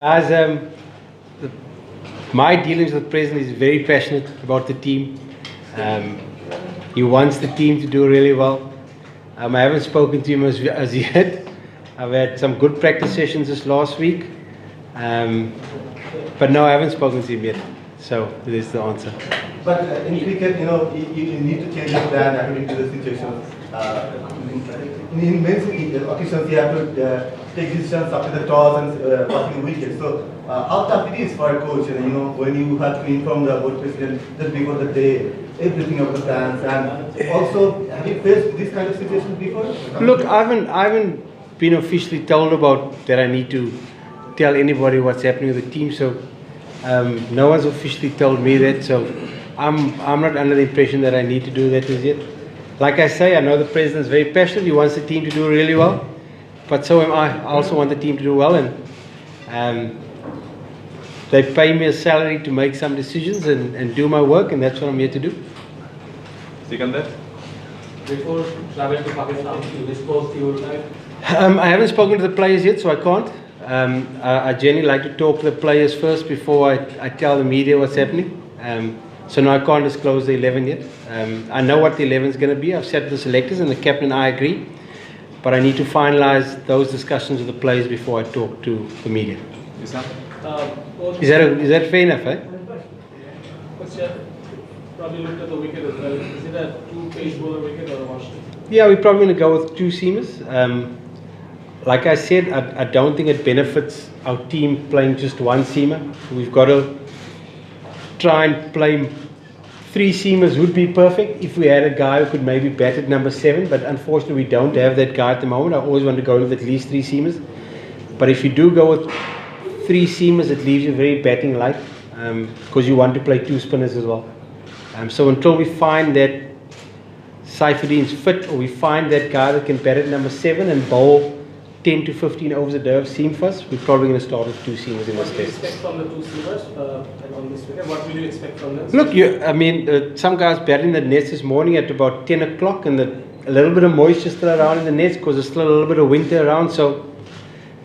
As the, my dealings with the president is very passionate about the team. He wants the team to do really well. I haven't spoken to him as yet. I've had some good practice sessions this last week. But no, I haven't spoken to him yet. So there's the answer. But in cricket, you need to change your plan according to the situation. In many occasions, you have to take decisions after the toss and passing the wicket. So how tough it is for a coach, when you have to inform the board president just before the day, everything of the plans, and also have you faced this kind of situations before? Look, I haven't been officially told about that I need to tell anybody what's happening with the team. So no one's officially told me that. So I'm not under the impression that I need to do that as yet. Like I say, I know the president's very passionate. He wants the team to do really well, but so am I. I also want the team to do well, and they pay me a salary to make some decisions and do my work, and that's what I'm here to do. Sikandar? Before traveling to Pakistan, you disclosed your life? I haven't spoken to the players yet, so I can't. I generally like to talk to the players first before I tell the media what's happening. So no, I can't disclose the 11 yet. I know what the 11 is going to be. I've said to the selectors and the captain and I agree. But I need to finalise those discussions with the players before I talk to the media. Is that fair enough, eh? Probably looked at the wicket as well. Is it a two-pace bowler wicket or a one-strike? Yeah, we're probably going to go with two seamers. Like I said, I don't think it benefits our team playing just one seamer. We've got to try and play three seamers would be perfect if we had a guy who could maybe bat at number 7, but unfortunately we don't have that guy at the moment. I always want to go with at least three seamers. But if you do go with three seamers, it leaves you very batting light because you want to play two spinners as well. So until we find that Saifuddin's fit, or we find that guy that can bat at number 7 and bowl 10 to 15 overs a day of seam for us, we're probably going to start with two seamers in this case. What do you expect from the two seamers and on this wicket? What will you expect from them? Look, some guys batting the nets this morning at about 10 o'clock and a little bit of moisture still around in the nets because there's still a little bit of winter around. So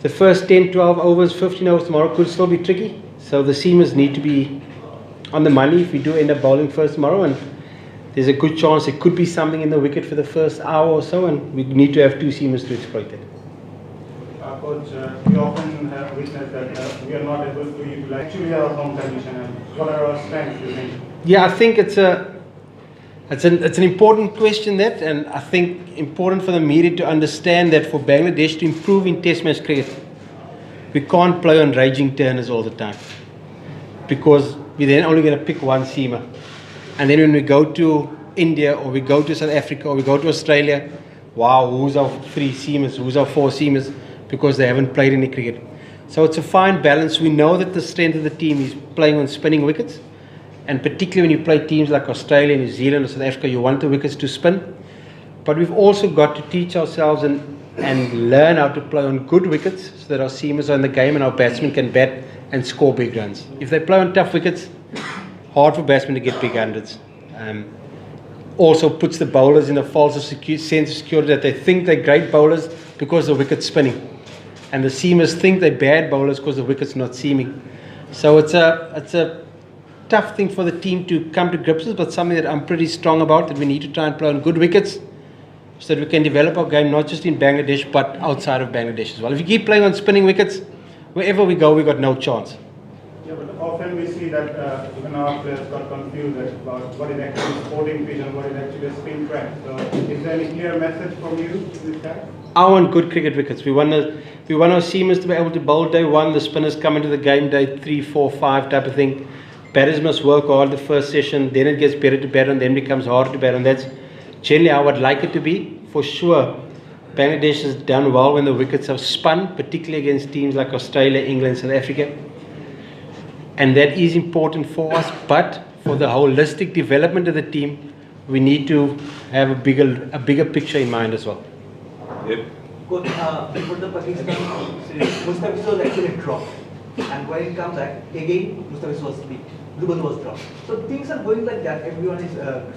the first 10, 12 overs, 15 overs tomorrow could still be tricky. So the seamers need to be on the money if we do end up bowling first tomorrow. And there's a good chance there could be something in the wicket for the first hour or so, and we need to have two seamers to exploit it. Coach, we often have witnessed that we are not able to utilize actually our home condition. And what are our strengths, you think? Yeah, I think it's an important question, that, and I think important for the media to understand that for Bangladesh to improve in Test match cricket, we can't play on raging turners all the time because we're then only going to pick one seamer. And then when we go to India or we go to South Africa or we go to Australia, wow, who's our three seamers, who's our four seamers, because they haven't played any cricket. So it's a fine balance. We know that the strength of the team is playing on spinning wickets, and particularly when you play teams like Australia, New Zealand or South Africa, you want the wickets to spin. But we've also got to teach ourselves and learn how to play on good wickets so that our seamers are in the game and our batsmen can bat and score big runs. If they play on tough wickets, hard for batsmen to get big hundreds. Also puts the bowlers in a false sense of security that they think they're great bowlers because the wicket's spinning. And the seamers think they're bad bowlers because the wicket's not seaming. So it's a tough thing for the team to come to grips with, but something that I'm pretty strong about, that we need to try and play on good wickets so that we can develop our game not just in Bangladesh but outside of Bangladesh as well. If you keep playing on spinning wickets, wherever we go, we've got no chance. Yeah, but often we see that even our players got confused about what is actually sporting pitch and what is actually a spin track. So is there any clear message from you with that? I want good cricket wickets. We want our seamers to be able to bowl day 1, the spinners come into the game day 3, 4, 5 type of thing. Batters must work hard the first session, then it gets better to bat on, then it becomes hard to bat on. That's generally how I'd like it to be. For sure, Bangladesh has done well when the wickets have spun, particularly against teams like Australia, England, South Africa. And that is important for us, but for the holistic development of the team, we need to have a bigger picture in mind as well. Yep. Coach, before the Pakistan series, Mustafis was actually dropped, and when it comes back again, Mustafis was picked. Dugald was dropped. So things are going like that. Everyone is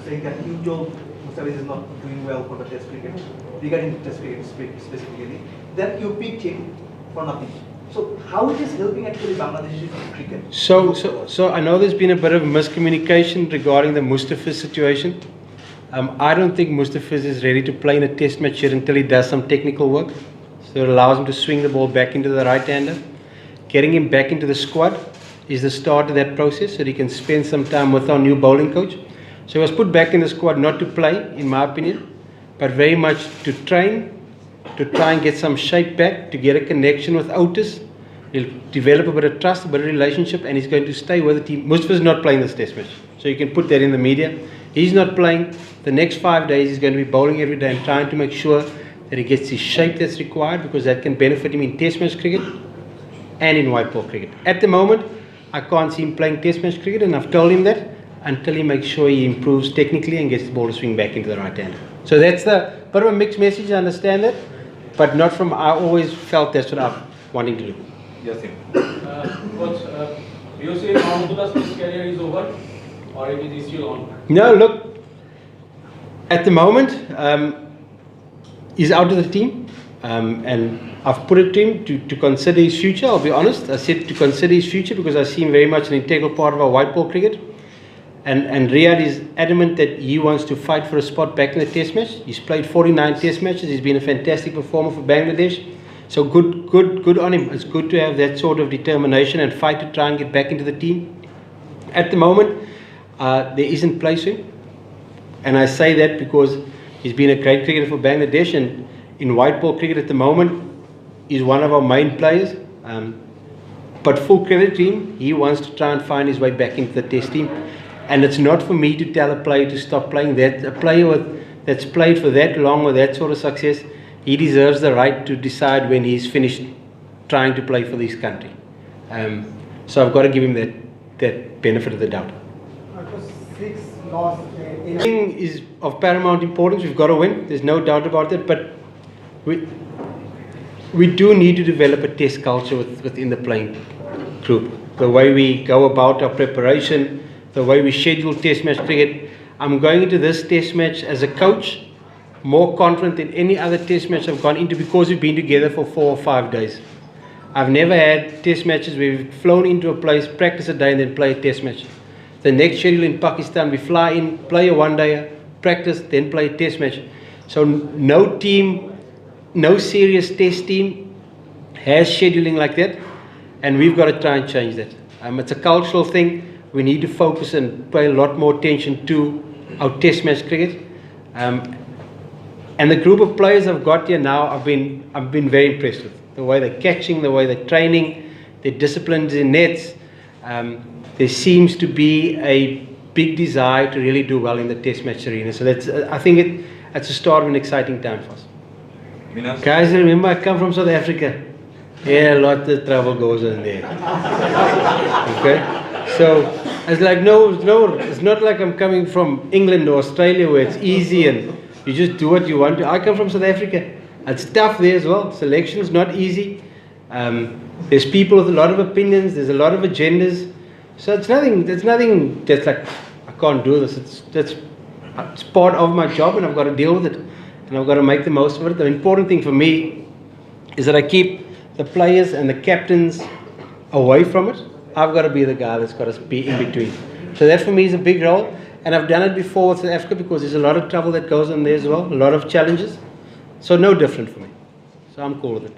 saying that Joe Mustafis is not doing well for the Test cricket, regarding the Test cricket specifically. Then you picked him for nothing. So how it is helping actually Bangladeshi cricket? So I know there's been a bit of miscommunication regarding the Mustafiz situation. I don't think Mustafiz is ready to play in a test match yet until he does some technical work. So it allows him to swing the ball back into the right-hander. Getting him back into the squad is the start of that process, so he can spend some time with our new bowling coach. So he was put back in the squad not to play, in my opinion, but very much to train, to try and get some shape back, to get a connection with Otis. He'll develop a bit of trust, a bit of relationship, and he's going to stay with the team. Mustafiz is not playing this test match, so you can put that in the media. He's not playing. The next 5 days he's going to be bowling every day and trying to make sure that he gets his shape that's required, because that can benefit him in test match cricket and in white ball cricket. At the moment, I can't see him playing test match cricket, and I've told him that until he makes sure he improves technically and gets the ball to swing back into the right hand. So that's the bit of a mixed message, I understand that, but not from, I always felt that's what I'm wanting to do. Yasin. Coach, do you say Mahmudullah's Test career is over, or it is still on? No, look, at the moment, he's out of the team, and I've put it to him to consider his future. I'll be honest, I said to consider his future because I see him very much an integral part of our white ball cricket. And Riyad is adamant that he wants to fight for a spot back in the test match. He's played 49 test matches. He's been a fantastic performer for Bangladesh. So good on him. It's good to have that sort of determination and fight to try and get back into the team. At the moment, there isn't place for him. And I say that because he's been a great cricketer for Bangladesh, and in white ball cricket at the moment, he's one of our main players. But full credit to him, he wants to try and find his way back into the test team. And it's not for me to tell a player to stop playing. That a player that's played for that long with that sort of success, he deserves the right to decide when he's finished trying to play for this country. So I've got to give him that benefit of the doubt. Winning is of paramount importance. We've got to win. There's no doubt about that. But we do need to develop a test culture within the playing group. The way we go about our preparation, the way we schedule test match cricket. I'm going into this test match as a coach more confident than any other test match I've gone into, because we've been together for 4 or 5 days. I've never had test matches where we've flown into a place, practice a day and then play a test match. The next schedule in Pakistan, we fly in, play a one-dayer, practice, then play a test match. So no team, no serious test team has scheduling like that, and we've got to try and change that. It's a cultural thing. We need to focus and pay a lot more attention to our test match cricket. And the group of players I've got here now, I've been very impressed with. The way they're catching, the way they're training, their disciplines in nets. There seems to be a big desire to really do well in the test match arena. So that's, I think it's a start of an exciting time for us. Minas? Guys, remember I come from South Africa. Yeah, a lot of trouble goes on there. Okay? So it's like, no, it's not like I'm coming from England or Australia where it's easy and you just do what you want to. I come from South Africa. It's tough there as well. Selection's not easy. There's people with a lot of opinions. There's a lot of agendas. So it's nothing that's like, I can't do this. It's part of my job, and I've got to deal with it. And I've got to make the most of it. The important thing for me is that I keep the players and the captains away from it. I've got to be the guy that's got to be in between. So that for me is a big role. And I've done it before with South Africa because there's a lot of trouble that goes on there as well, a lot of challenges. So no different for me. So I'm cool with it.